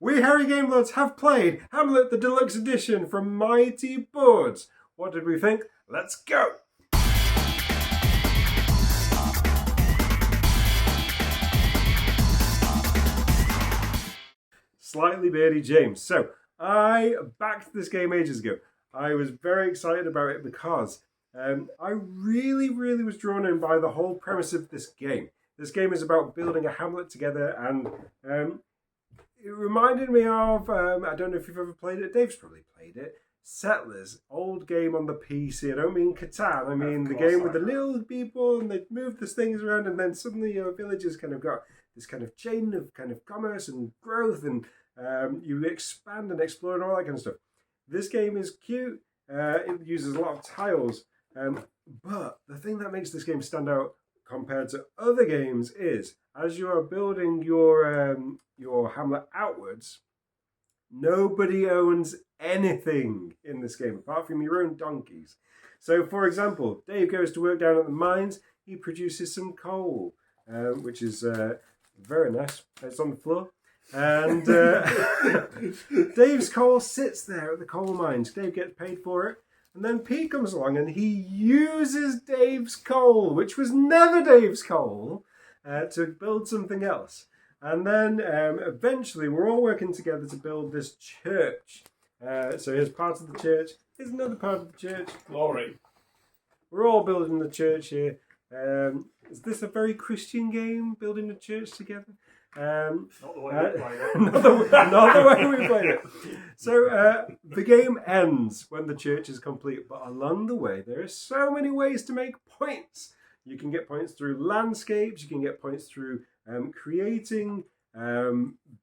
We Harry Game Lords have played Hamlet the Deluxe Edition from Mighty Boards. What did we think? Let's go! Slightly Beardy James. So, I backed this game ages ago. I was very excited about it because I really was drawn in by the whole premise of this game. This game is about building a hamlet together, and it reminded me of, I don't know if you've ever played it, Dave's probably played it, Settlers, old game on the PC. I don't mean Catan, I mean the game with the little people and they move these things around, and then suddenly your villages kind of got this kind of chain of kind of commerce and growth, and you expand and explore and all that kind of stuff. This game is cute, it uses a lot of tiles, but the thing that makes this game stand out compared to other games is, as you are building your hamlet outwards, nobody owns anything in this game apart from your own donkeys. So, for example, Dave goes to work down at the mines. He produces some coal, which is very nice. It's on the floor. And Dave's coal sits there at the coal mines. Dave gets paid for it. And then Pete comes along and he uses Dave's coal, which was never Dave's coal, to build something else. And then eventually we're all working together to build this church. So here's part of the church. Here's another part of the church. Glory. We're all building the church here. Is this a very Christian game, building a church together? Not the way we played it. not the way we played it. So the game ends when the church is complete, but along the way there are so many ways to make points. You can get points through landscapes, you can get points through creating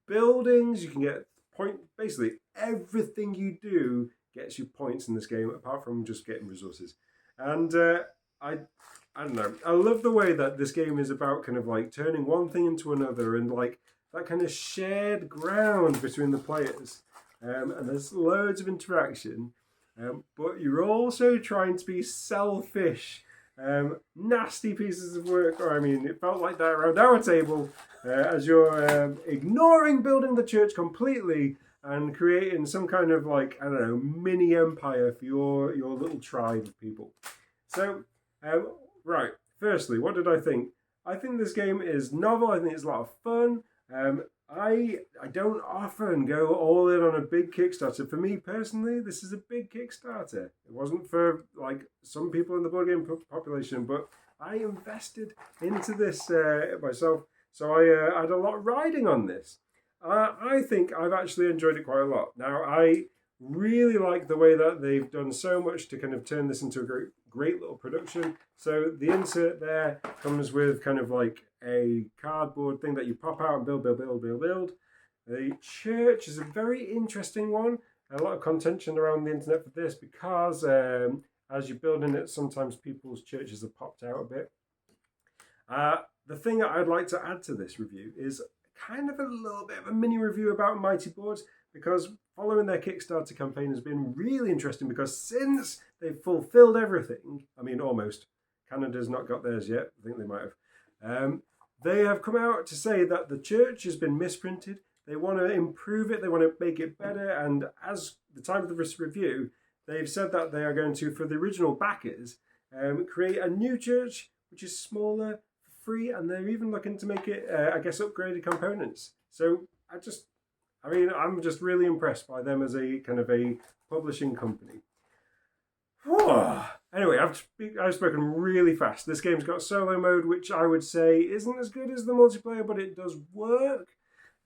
buildings, you can get basically everything you do gets you points in this game, apart from just getting resources. And I don't know. I love the way that this game is about kind of like turning one thing into another, and like that kind of shared ground between the players. And there's loads of interaction, but you're also trying to be selfish. Nasty pieces of work, or I mean, it felt like that around our table, as you're ignoring building the church completely and creating some kind of like, I don't know, mini empire for your little tribe of people. So, right, firstly, what did I think? I think this game is novel. I think it's a lot of fun. I don't often go all in on a big Kickstarter. For me personally, this is a big Kickstarter. It wasn't for like some people in the board game population, but I invested into this myself. So I had a lot riding on this. I think I've actually enjoyed it quite a lot. Now, I really like the way that they've done so much to kind of turn this into a great little production. So the insert there comes with kind of like a cardboard thing that you pop out and build. The church is a very interesting one. A lot of contention around the internet for this because as you're building it, sometimes people's churches have popped out a bit. The thing that I'd like to add to this review is kind of a little bit of a mini review about Mighty Boards, because following their Kickstarter campaign has been really interesting, because since they've fulfilled everything, I mean almost, Canada's not got theirs yet, I think they might have, they have come out to say that the church has been misprinted, they want to improve it, they want to make it better, and as the time of this review, they've said that they are going to, for the original backers, create a new church which is smaller, free, and they're even looking to make it, I guess, upgraded components. So I'm just really impressed by them as a kind of a publishing company. Anyway, I've spoken really fast. This game's got solo mode, which I would say isn't as good as the multiplayer, but it does work.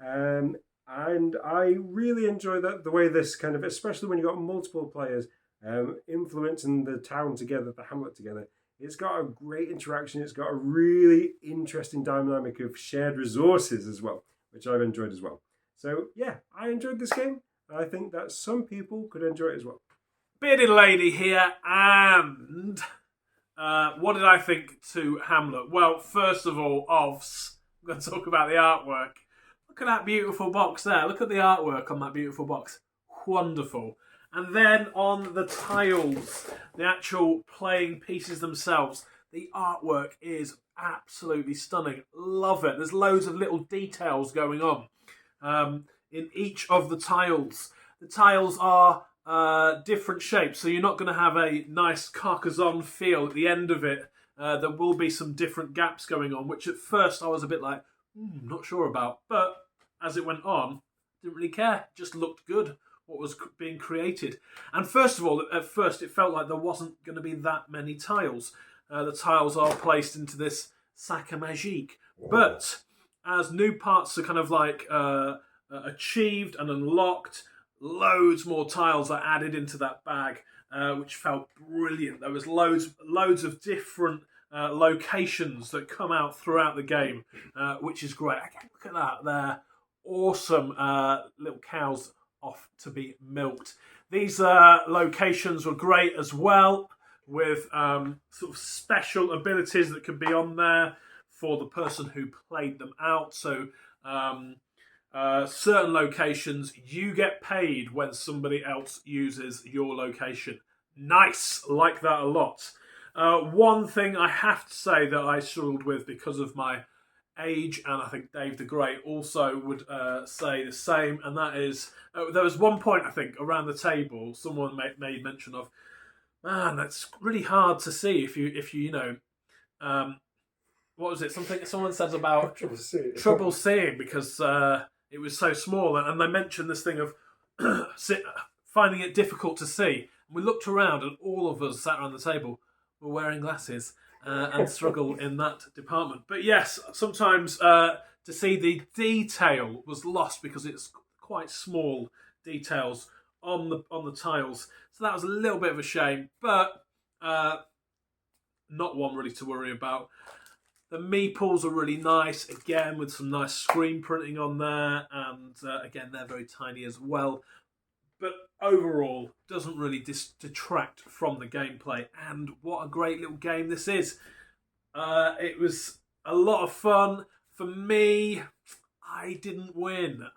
And I really enjoy the way this kind of, especially when you've got multiple players influencing the town together, the hamlet together. It's got a great interaction. It's got a really interesting dynamic of shared resources as well, which I've enjoyed as well. So yeah, I enjoyed this game. And I think that some people could enjoy it as well. Bearded Lady here, and what did I think to Hamlet? Well, first of all, I'm going to talk about the artwork. Look at that beautiful box there. Look at the artwork on that beautiful box. Wonderful. And then on the tiles, the actual playing pieces themselves, the artwork is absolutely stunning. Love it. There's loads of little details going on. in each of the tiles. The tiles are different shapes, so you're not going to have a nice Carcassonne feel at the end of it. There will be some different gaps going on, which at first I was a bit like, not sure about. But as it went on, didn't really care. It just looked good, what was being created. And first of all, at first it felt like there wasn't going to be that many tiles. The tiles are placed into this sac à magique. But as new parts are kind of like achieved and unlocked, loads more tiles are added into that bag, which felt brilliant. There was loads of different locations that come out throughout the game, which is great. Look at that, they're awesome little cows off to be milked. These locations were great as well, with sort of special abilities that could be on there for the person who played them out. So certain locations, you get paid when somebody else uses your location. Nice, like that a lot. One thing I have to say that I struggled with because of my age, and I think Dave the Great also would say the same, and that is, there was one point, I think, around the table, someone made mention of, man, that's really hard to see if you know, what was it? Something someone said about trouble seeing because it was so small, and they mentioned this thing of finding it difficult to see. And we looked around, and all of us sat around the table were wearing glasses and struggle in that department. But yes, sometimes to see the detail was lost because it's quite small details on the tiles. So that was a little bit of a shame, but not one really to worry about. The meeples are really nice, again, with some nice screen printing on there, and again, they're very tiny as well. But overall, doesn't really detract from the gameplay, and what a great little game this is. It was a lot of fun. For me, I didn't win,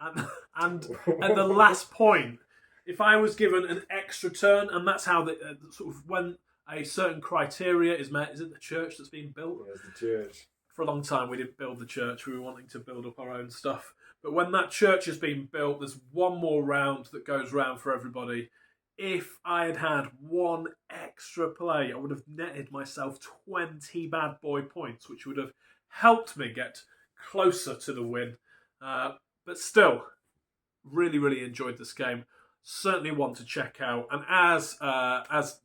and at the last point, if I was given an extra turn, and that's how the sort of when a certain criteria is met. Is it the church that's being built? Yeah, it's the church. For a long time, we didn't build the church. We were wanting to build up our own stuff. But when that church has been built, there's one more round that goes round for everybody. If I had had one extra play, I would have netted myself 20 bad boy points, which would have helped me get closer to the win. But still, really, really enjoyed this game. Certainly one to check out. And as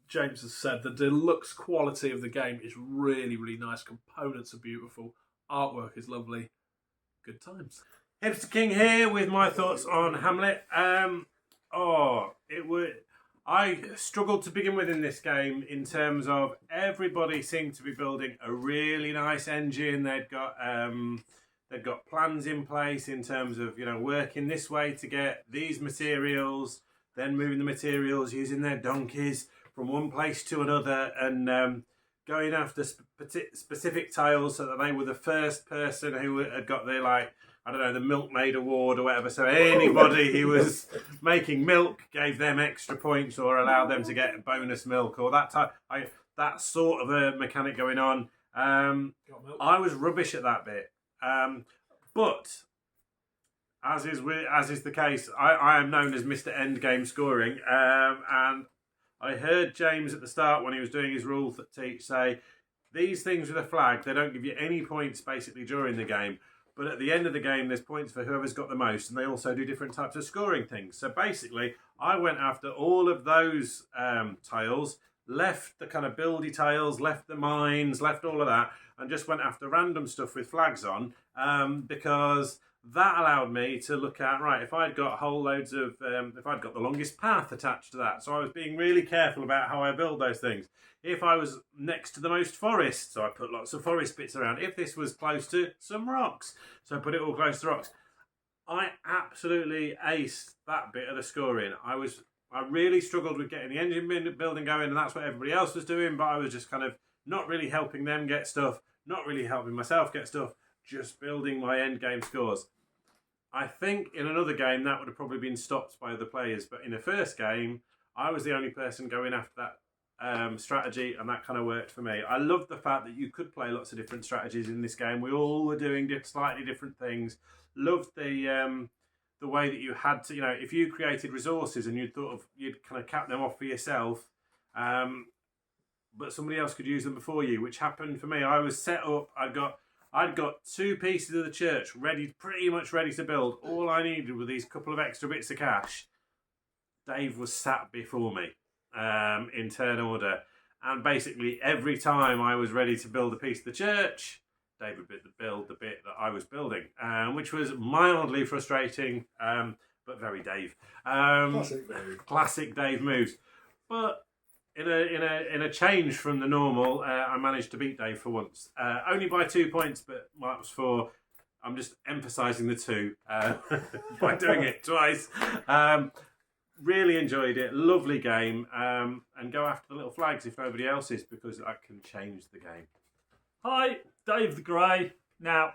James has said, the deluxe quality of the game is really, really nice. Components are beautiful. Artwork is lovely. Good times. Hipster King here with my thoughts on Hamlet. I struggled to begin with in this game in terms of everybody seemed to be building a really nice engine. They'd got plans in place in terms of, you know, working this way to get these materials, then moving the materials using their donkeys from one place to another, and going after specific tiles so that they were the first person who had got their, like, I don't know, the Milkmaid Award or whatever. So anybody who was making milk gave them extra points or allowed them to get bonus milk or that type. That sort of a mechanic going on. I was rubbish at that bit. But as is the case, I am known as Mr. Endgame Scoring, and I heard James at the start when he was doing his rules that teach say these things with a flag, they don't give you any points basically during the game, but at the end of the game there's points for whoever's got the most, and they also do different types of scoring things. So basically I went after all of those tiles, left the kind of buildy tiles, left the mines, left all of that, and just went after random stuff with flags on, because that allowed me to look at, right, if I'd got whole loads of, if I'd got the longest path attached to that. So I was being really careful about how I build those things. If I was next to the most forest, so I put lots of forest bits around. If this was close to some rocks, so I put it all close to rocks. I absolutely aced that bit of the scoring. I really struggled with getting the engine building going, and that's what everybody else was doing, but I was just kind of not really helping them get stuff, not really helping myself get stuff, just building my end game scores. I think in another game that would have probably been stopped by other players, but in the first game I was the only person going after that strategy, and that kind of worked for me. I loved the fact that you could play lots of different strategies in this game. We all were doing slightly different things. Loved the the way that you had to, if you created resources and you'd kind of cap them off for yourself, but somebody else could use them before you, which happened for me. I was set up. I'd got 2 pieces of the church pretty much ready to build. All I needed were these couple of extra bits of cash. Dave was sat before me in turn order, and basically every time I was ready to build a piece of the church, Dave would build the bit that I was building, which was mildly frustrating, but very Dave. Classic Dave moves. But in a change from the normal, I managed to beat Dave for once, only by 2 points, but that was for. I'm just emphasising the 2 by doing it twice. Really enjoyed it. Lovely game, and go after the little flags if nobody else is, because that can change the game. Hi, Dave the Grey. Now,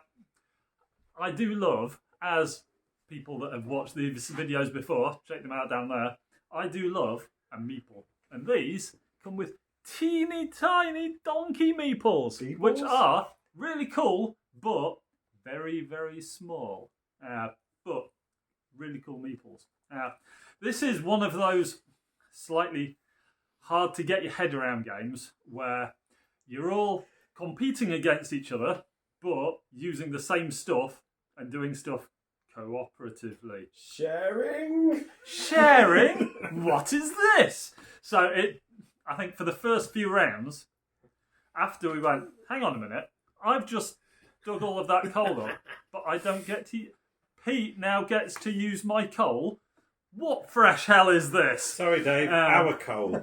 I do love, as people that have watched these videos before, check them out down there, I do love a meeple. And these come with teeny tiny donkey meeples, which are really cool, but very, very small. But really cool meeples. This is one of those slightly hard to get your head around games where you're all competing against each other, but using the same stuff and doing stuff cooperatively. Sharing? What is this? So I think for the first few rounds, after we went, hang on a minute, I've just dug all of that coal up, but I don't get to. Pete now gets to use my coal. What fresh hell is this? Sorry, Dave. Our coal.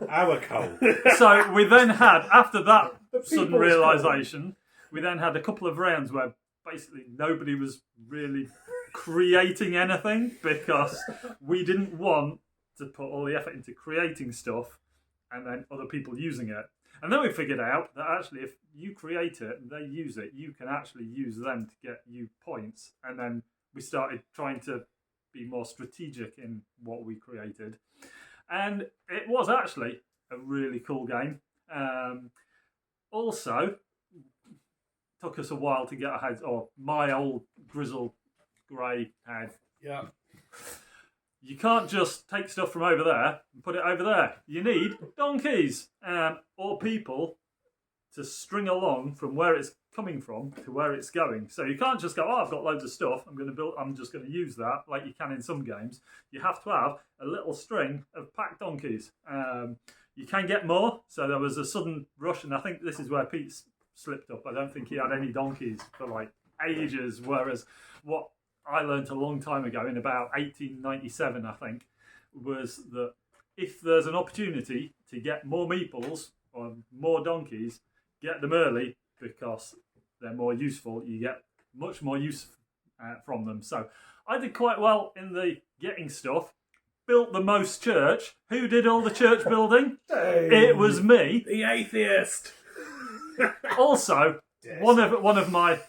So we then had, after that sudden realisation, we then had a couple of rounds where basically nobody was really creating anything because we didn't want to put all the effort into creating stuff and then other people using it. And then we figured out that actually if you create it and they use it, you can actually use them to get you points. And then we started trying to be more strategic in what we created. And it was actually a really cool game. Also, took us a while to get our heads, or my old grizzled grey head. Yeah. You can't just take stuff from over there and put it over there. You need donkeys or people to string along from where it's coming from to where it's going. So you can't just go, I've got loads of stuff, I'm just going to use that, like you can in some games. You have to have a little string of packed donkeys. You can get more, so there was a sudden rush, and I think this is where Pete slipped up. I don't think he had any donkeys for like ages, whereas what I learned a long time ago, in about 1897, I think, was that if there's an opportunity to get more meeples or more donkeys, get them early because they're more useful. You get much more use from them. So I did quite well in the getting stuff. Built the most church. Who did all the church building? Dave. It was me. The atheist. Also, one of my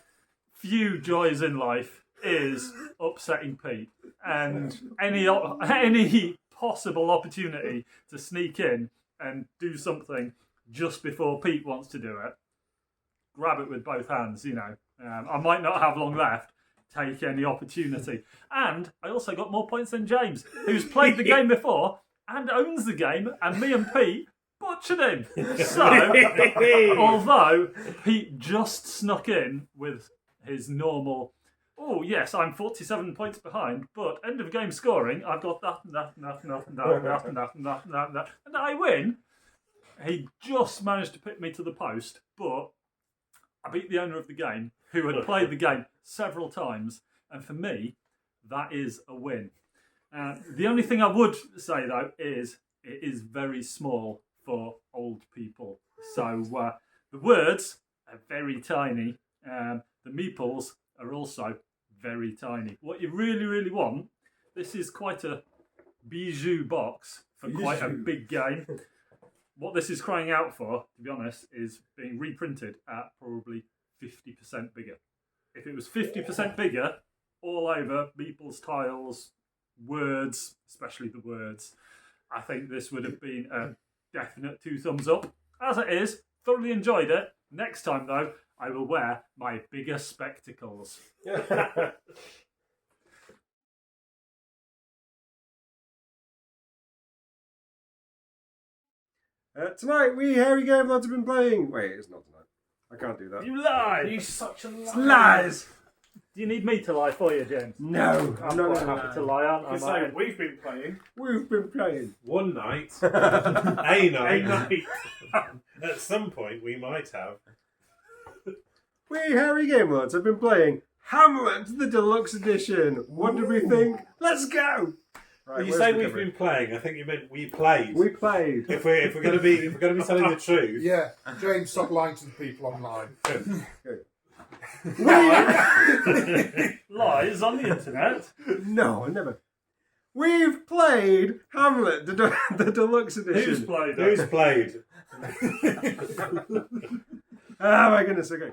few joys in life is upsetting Pete, and any possible opportunity to sneak in and do something just before Pete wants to do it, grab it with both hands. I might not have long left. Take any opportunity. And I also got more points than James, who's played the game before and owns the game, and me and Pete butchered him. So, although Pete just snuck in with his normal, oh yes, I'm 47 points behind, but end of game scoring, I've got that and that and that and that and that and that and that and that and that and that, and I win. He just managed to put me to the post, but I beat the owner of the game, who had played the game several times, and for me, that is a win. The only thing I would say, though, is it is very small for old people. So the words are very tiny. The meeples are also very tiny. What you really, really want, this is quite a bijou box for quite a big game. What this is crying out for, to be honest, is being reprinted at probably 50% bigger. If it was 50% bigger, all over, meeples, tiles, words, especially the words, I think this would have been a definite 2 thumbs up. As it is, thoroughly enjoyed it. Next time, though, I will wear my bigger spectacles. Tonight, we hairy game lads have been playing. Wait, it's not tonight. I can't do that. You lie! You such a liar. It's lies! Do you need me to lie for you, James? No, I'm no, quite no. happy to lie, aren't I? It's like we've been playing We've been playing. One night, a a night. night. At some point, we might have. We hairy game lads have been playing Hamlet, the Deluxe Edition. What did we think? Let's go! Right, When you where's say the we've camera? been playing, I think you meant we played. We played. If we're going to be telling the truth, Yeah, James, stop lying to the people online. Lies on the internet. No, I never. We've played Hamlet, the Deluxe Edition. Who's played it? who's played? Oh my goodness, okay.